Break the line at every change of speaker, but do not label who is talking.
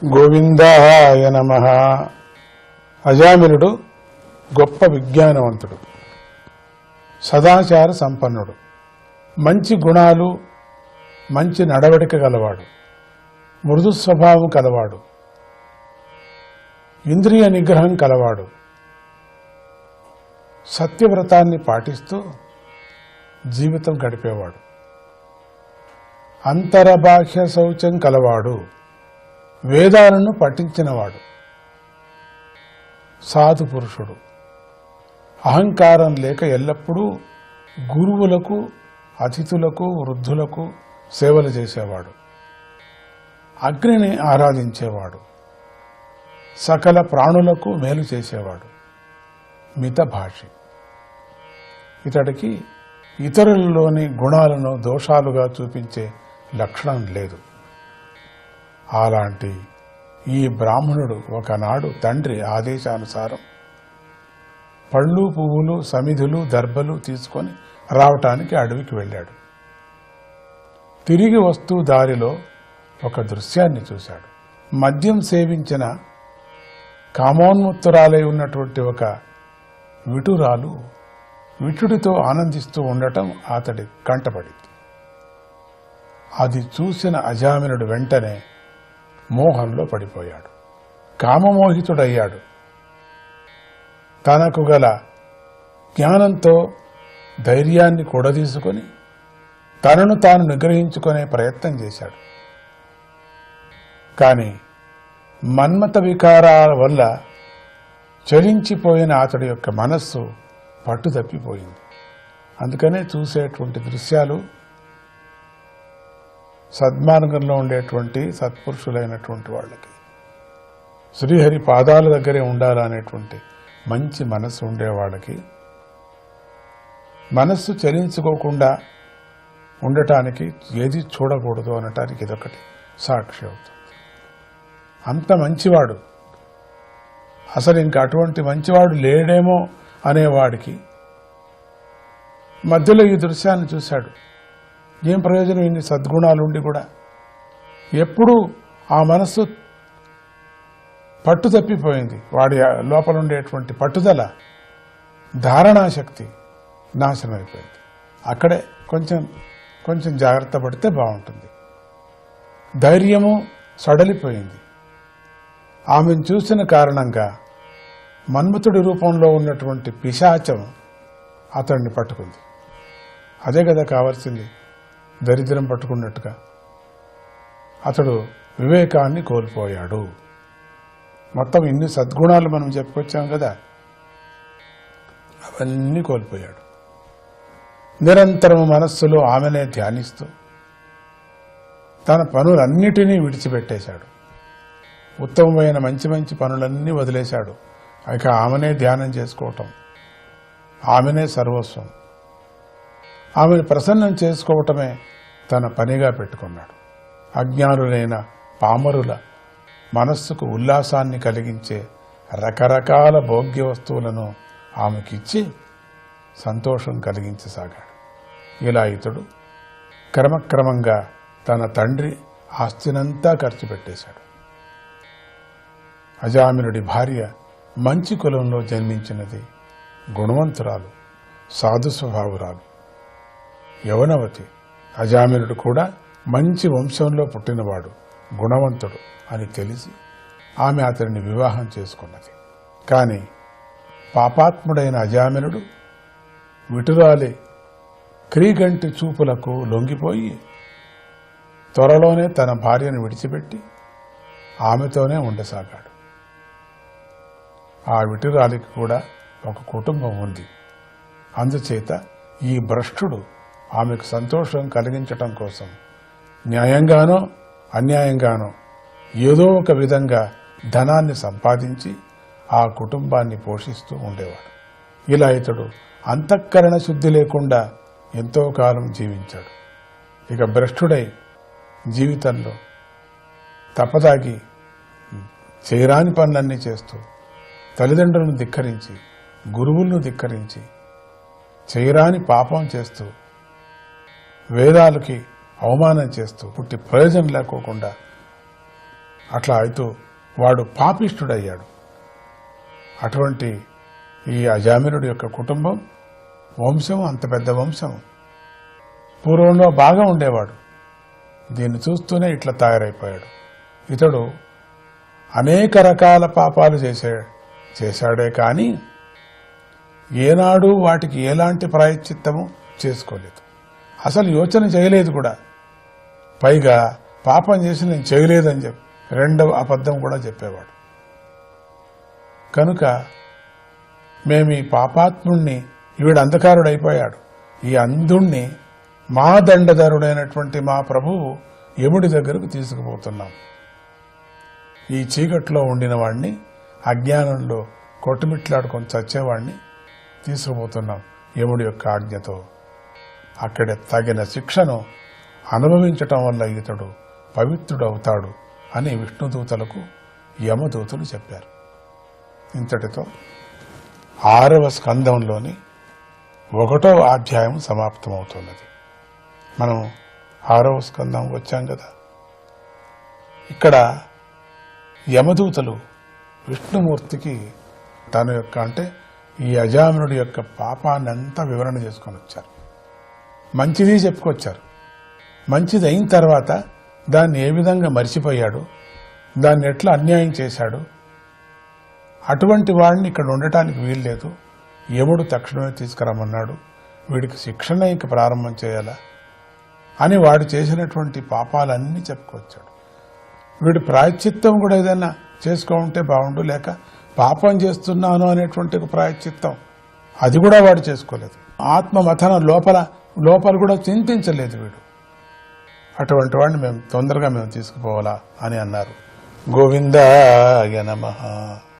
గోవిందాయ నమః. అజామిలుడు గొప్ప విజ్ఞానవంతుడు, సదాచార సంపన్నుడు, మంచి గుణాలు, మంచి నడవడిక గలవాడు, మృదు స్వభావం కలవాడు, ఇంద్రియ నిగ్రహం కలవాడు, సత్యవ్రతాన్ని పాటిస్తూ జీవితం గడిపేవాడు, అంతరబాహ్య శౌచం కలవాడు, వేదాలను పఠించినవాడు, సాధు పురుషుడు, అహంకారం లేక ఎల్లప్పుడూ గురువులకు, అతిథులకు, వృద్ధులకు సేవలు చేసేవాడు, అగ్నిని ఆరాధించేవాడు, సకల ప్రాణులకు మేలు చేసేవాడు, మితభాషి. ఇతడికి ఇతరులలోని గుణాలను దోషాలుగా చూపించే లక్షణం లేదు. అలాంటి ఈ బ్రాహ్మణుడు ఒకనాడు తండ్రి ఆదేశానుసారం పళ్ళు, పువ్వులు, సమిధులు, దర్భలు తీసుకొని రావటానికి అడవికి వెళ్ళాడు. తిరిగి వస్తూ దారిలో ఒక దృశ్యాన్ని చూశాడు. మద్యం సేవించిన కామోన్ముక్తురాలై ఉన్నటువంటి ఒక విటురాలు విటుడితో ఆనందిస్తూ ఉండటం అతడి కంటపడింది. అది చూసిన అజామినుడు వెంటనే మోహంలో పడిపోయాడు, కామమోహితుడయ్యాడు. తనకు గల జ్ఞానంతో ధైర్యాన్ని కూడదీసుకొని తనను తాను నిగ్రహించుకునే ప్రయత్నం చేశాడు. కానీ మన్మథ వికారాల వల్ల చలించిపోయిన అతడి యొక్క మనస్సు పట్టుదప్పిపోయింది. అందుకనే చూసేటువంటి దృశ్యాలు సద్మార్గంలో ఉండేటువంటి సత్పురుషులైనటువంటి వాళ్ళకి శ్రీహరి పాదాల దగ్గరే ఉండాలనేటువంటి మంచి మనస్సు ఉండేవాళ్ళకి మనస్సు చలించుకోకుండా ఉండటానికి ఏది చూడకూడదు అనటానికి ఇదొకటి సాక్షి అవుతుంది. అంత మంచివాడు, అసలు ఇంకా అటువంటి మంచివాడు లేడేమో అనేవాడికి మధ్యలో ఈ దృశ్యాన్ని చూశాడు. ఏం ప్రయోజనం ఇన్ని సద్గుణాలుండి కూడా? ఎప్పుడూ ఆ మనస్సు పట్టు తప్పిపోయింది. వాడి లోపల ఉండేటువంటి పట్టుదల, ధారణాశక్తి నాశనమైపోయింది. అక్కడే కొంచెం జాగ్రత్త పడితే బాగుంటుంది. ధైర్యము సడలిపోయింది. ఆమెను చూసిన కారణంగా మన్మథుడి రూపంలో ఉన్నటువంటి పిశాచం అతన్ని పట్టుకుంది. అదే కదా కావాల్సింది, దరిద్రం పట్టుకున్నట్టుగా. అతడు వివేకాన్ని కోల్పోయాడు. మొత్తం ఇన్ని సద్గుణాలు మనం చెప్పుకొచ్చాం కదా, అవన్నీ కోల్పోయాడు. నిరంతరం మనస్సులో ఆమెనే ధ్యానిస్తూ తన పనులన్నిటినీ విడిచిపెట్టేశాడు. ఉత్తమమైన మంచి పనులన్నీ వదిలేశాడు. ఇక ఆమెనే ధ్యానం చేసుకోవటం, ఆమెనే సర్వస్వం, ఆమెను ప్రసన్నం చేసుకోవటమే తన పనిగా పెట్టుకున్నాడు. అజ్ఞానులైన పామరుల మనస్సుకు ఉల్లాసాన్ని కలిగించే రకరకాల భోగ్య వస్తువులను ఆమెకిచ్చి సంతోషం కలిగించసాగాడు. ఇలా ఇతడు క్రమక్రమంగా తన తండ్రి ఆస్తినంతా ఖర్చు పెట్టేశాడు. అజామినుడి భార్య మంచి కులంలో జన్మించినది, గుణవంతురాలు, సాధు స్వభావురాలు, యవనవతి. అజామినుడు కూడా మంచి వంశంలో పుట్టినవాడు, గుణవంతుడు అని తెలిసి ఆమె అతడిని వివాహం చేసుకున్నది. కానీ పాపాత్ముడైన అజామినుడు విటురాలి క్రీగంటి చూపులకు లొంగిపోయి త్వరలోనే తన భార్యను విడిచిపెట్టి ఆమెతోనే ఉండసాగాడు. ఆ విటురాలికి కూడా ఒక కుటుంబం ఉంది. అందుచేత ఈ భ్రష్టుడు ఆమెకు సంతోషం కలిగించటం కోసం న్యాయంగానో అన్యాయంగానో ఏదో ఒక విధంగా ధనాన్ని సంపాదించి ఆ కుటుంబాన్ని పోషిస్తూ ఉండేవాడు. ఇలా ఇతడు అంతఃకరణ శుద్ధి లేకుండా ఎంతో కాలం జీవించాడు. ఇక భ్రష్టుడై జీవితంలో తపదాగి చేయరాని పనులన్నీ చేస్తూ తల్లిదండ్రులను ధిక్కరించి, గురువులను ధిక్కరించి, చేయరాని పాపం చేస్తూ, వేదాలకి అవమానం చేస్తూ, పుట్టి ప్రయోజనం లేకోకుండా అట్లా అవుతూ వాడు పాపిష్ఠుడయ్యాడు. అటువంటి ఈ అజామినుడి యొక్క కుటుంబం, వంశం అంత పెద్ద వంశం. పూర్వంలో బాగా ఉండేవాడు. దీన్ని చూస్తూనే ఇట్లా తయారైపోయాడు. ఇతడు అనేక రకాల పాపాలు చేశాడే కానీ ఏనాడు వాటికి ఎలాంటి ప్రాయశ్చిత్తము చేసుకోలేదు. అసలు యోచన చేయలేదు కూడా. పైగా పాపం చేసి నేను చేయలేదని చెప్పి రెండవ అబద్ధం కూడా చెప్పేవాడు. కనుక మేము ఈ పాపాత్ముణ్ణి, ఈవిడ అంధకారుడైపోయాడు, ఈ అంధుణ్ణి మా దండధరుడైనటువంటి మా ప్రభువు యముడి దగ్గరకు తీసుకుపోతున్నాం. ఈ చీకట్లో ఉండిన వాడిని, అజ్ఞానంలో కొట్టుమిట్లాడుకొని చచ్చేవాడిని తీసుకుపోతున్నాం యముడి యొక్క ఆజ్ఞతో. అక్కడ తగిన శిక్షను అనుభవించటం వల్ల ఇతడు పవిత్రుడవుతాడు అని విష్ణుదూతలకు యమదూతలు చెప్పారు. ఇంతటితో 6వ స్కందంలోని 1వ అధ్యాయం సమాప్తమవుతున్నది. మనం 6వ స్కందం వచ్చాం కదా. ఇక్కడ యమదూతలు విష్ణుమూర్తికి తన యొక్క అంటే ఈ అజామినుడి యొక్క పాపాన్నంతా వివరణ చేసుకొని వచ్చారు. మంచిది చెప్పుకొచ్చారు. మంచిది అయిన తర్వాత దాన్ని ఏ విధంగా మర్చిపోయాడు, దాన్ని ఎట్లా అన్యాయం చేశాడు, అటువంటి వాడిని ఇక్కడ ఉండటానికి వీల్లేదు, యముడు తక్షణమే తీసుకురమ్మన్నాడు, వీడికి శిక్షణ ఇంక ప్రారంభం చేయాలా అని వాడు చేసినటువంటి పాపాలన్నీ చెప్పుకొచ్చాడు. వీడి ప్రాయశ్చిత్తం కూడా ఏదైనా చేసుకోకుంటే బాగుండు, లేక పాపం చేస్తున్నాను అనేటువంటి ప్రాయశ్చిత్తం అది కూడా వాడు చేసుకోలేదు. ఆత్మమథన లోపల కూడా చింతించలేదు వీడు. అటువంటి వాడిని మేము తొందరగా తీసుకుపోవాలా అని అన్నారు. గోవిందాయ నమః.